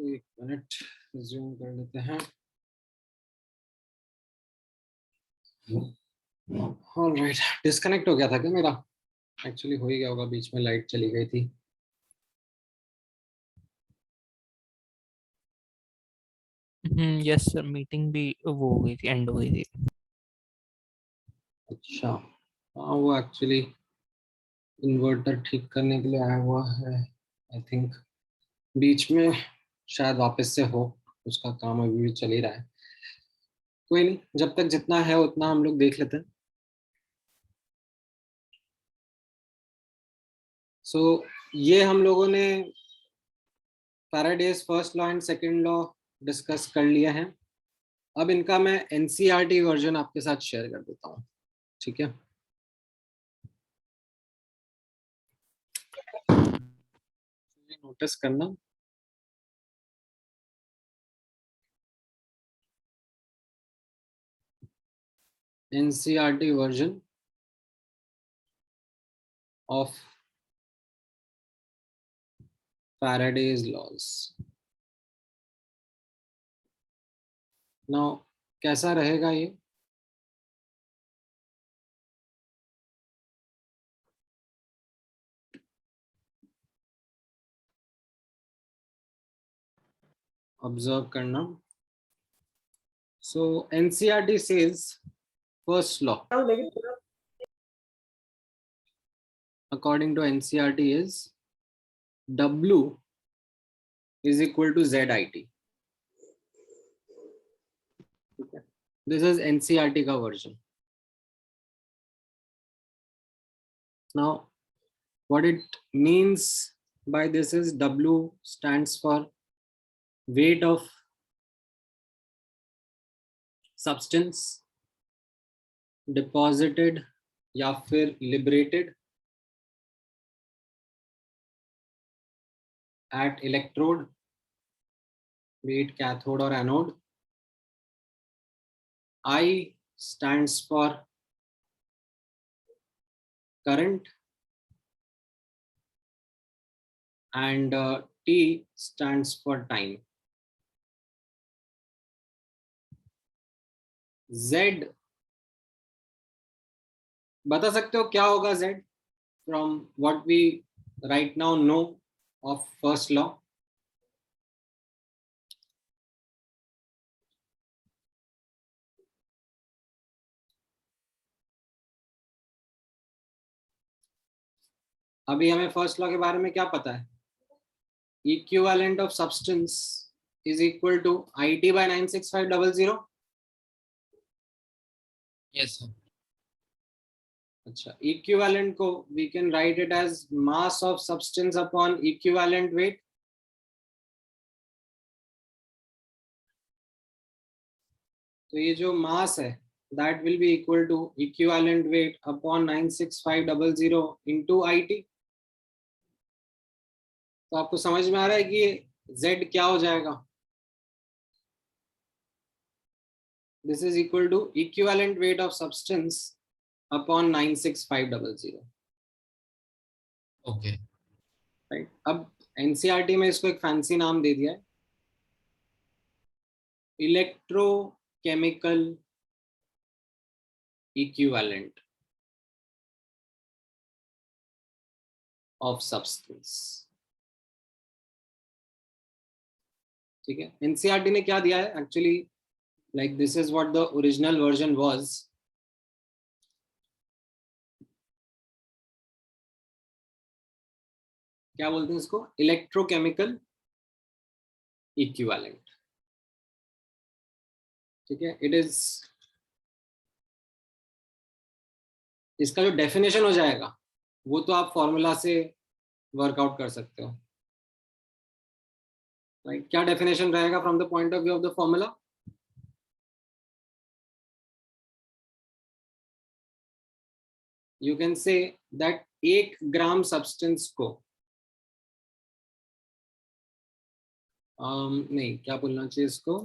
एक minute resume कर लेते हैं। ऑलराइट, डिस्कनेक्ट हो गया था क्या मेरा? एक्चुअली हो ही गया होगा, बीच में लाइट चली गई थी। यस सर, मीटिंग भी वो हो गई थी, एंड हो गई थी। अच्छा, हाँ वो एक्चुअली इन्वर्टर ठीक करने के लिए आया हुआ है। आई थिंक बीच में शायद वापस से हो, उसका काम अभी भी चल ही रहा है। कोई नहीं, जब तक जितना है उतना हम लोग देख लेते हैं। सो ये हम लोगों ने Faraday's first law and second law discuss कर लिया है। अब इनका मैं एनसीईआरटी वर्जन आपके साथ शेयर कर देता हूँ, ठीक है? नोटिस करना, NCERT version of Faraday's laws. Now कैसा रहेगा ये? ऑब्जर्व करना। So NCERT says first law according to NCERT is W is equal to ZIT. Okay. This is NCERT का version. Now what it means by this is W stands for weight of substance deposited या फिर liberated at electrode, be it cathode or anode. I stands for current and T stands for time. Z बता सकते हो क्या होगा Z from what we right now know of first law? अभी हमें first law के बारे में क्या पता है? Equivalent of substance is equal to IT by 96500. Yes sir. अच्छा, इक्विवेलेंट को we can write it as mass of substance upon equivalent weight. तो ये जो मास है that will be equal to equivalent weight upon 96500 into IT. तो आपको समझ में आ रहा है कि ये Z क्या हो जाएगा? This is equal to equivalent weight of substance upon 96500. Okay. Right, अब एनसीईआरटी में इसको एक फैंसी नाम दे दिया है, इलेक्ट्रोकेमिकल इक्विवेलेंट ऑफ सब्सटेंस. ठीक है, एनसीईआरटी ने क्या दिया है actually, like this is what the original version was. क्या बोलते हैं इसको? Electrochemical equivalent. ठीक है, इट इज, इसका जो डेफिनेशन हो जाएगा वो तो आप फॉर्मूला से वर्कआउट कर सकते हो. राइट, क्या डेफिनेशन रहेगा from the point of view of the formula? You can say that 1 gram substance को नहीं, क्या बोलना चाहिए इसको,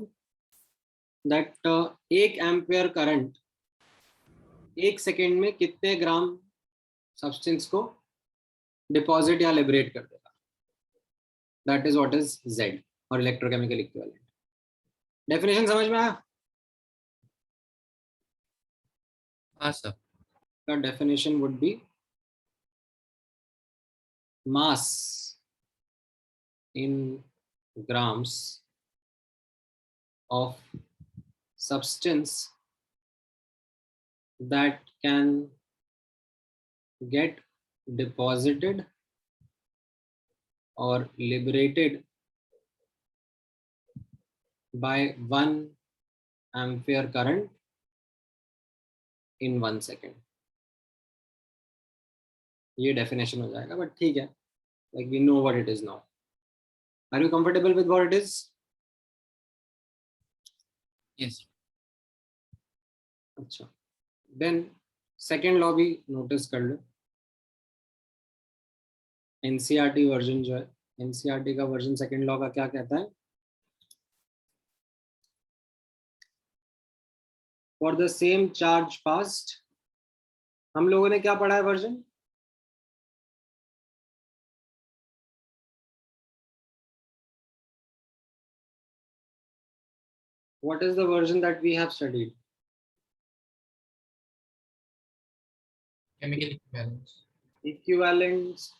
दैट 1 एम्पियर करंट 1 सेकेंड में कितने ग्राम सब्सटेंस को डिपॉजिट या लिबरेट कर देगा, that is what is Z और इलेक्ट्रोकेमिकल इक्विवेलेंट। डेफिनेशन समझ में आया? हाँ sir. The definition would be mass in grams of substance that can get deposited or liberated by 1 ampere current in 1 second. ये definition हो जाएगा, but ठीक है, like we know what it is now. Are you comfortable with what it is? Yes. अच्छा, then second law भी notice कर लो। NCERT version जो है, NCERT का वर्जन सेकेंड लॉ का क्या कहता है? For the same charge passed, हम लोगों ने क्या पढ़ा है version? What is the version that we have studied? Chemical equivalence. Equivalence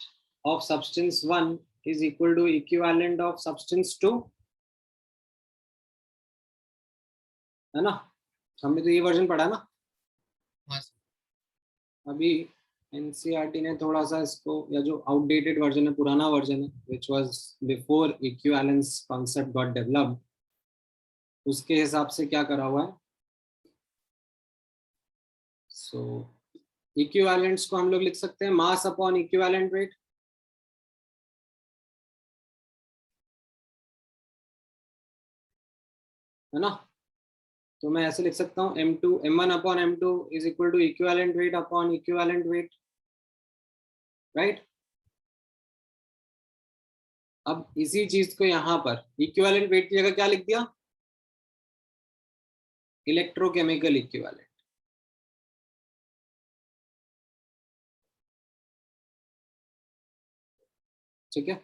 of substance 1 is equal to equivalent of substance 2, है ना? हमने तो ये वर्जन पढ़ा ना। हाँ सर। अभी एनसीईआरटी ने थोड़ा सा इसको, या जो आउटडेटेड वर्जन है, पुराना वर्जन है, which was before equivalence concept got developed, उसके हिसाब से क्या करा हुआ है? सो इक्विवेलेंट्स को हम लोग लिख सकते हैं मास अपॉन इक्विवेलेंट वेट। है ना? तो मैं ऐसे लिख सकता हूँ m1 upon m2 is equal to equivalent weight upon equivalent weight, right? अब इसी चीज को यहाँ पर इक्विवेलेंट वेट की जगह क्या लिख दिया? Electrochemical equivalent. ठीक है?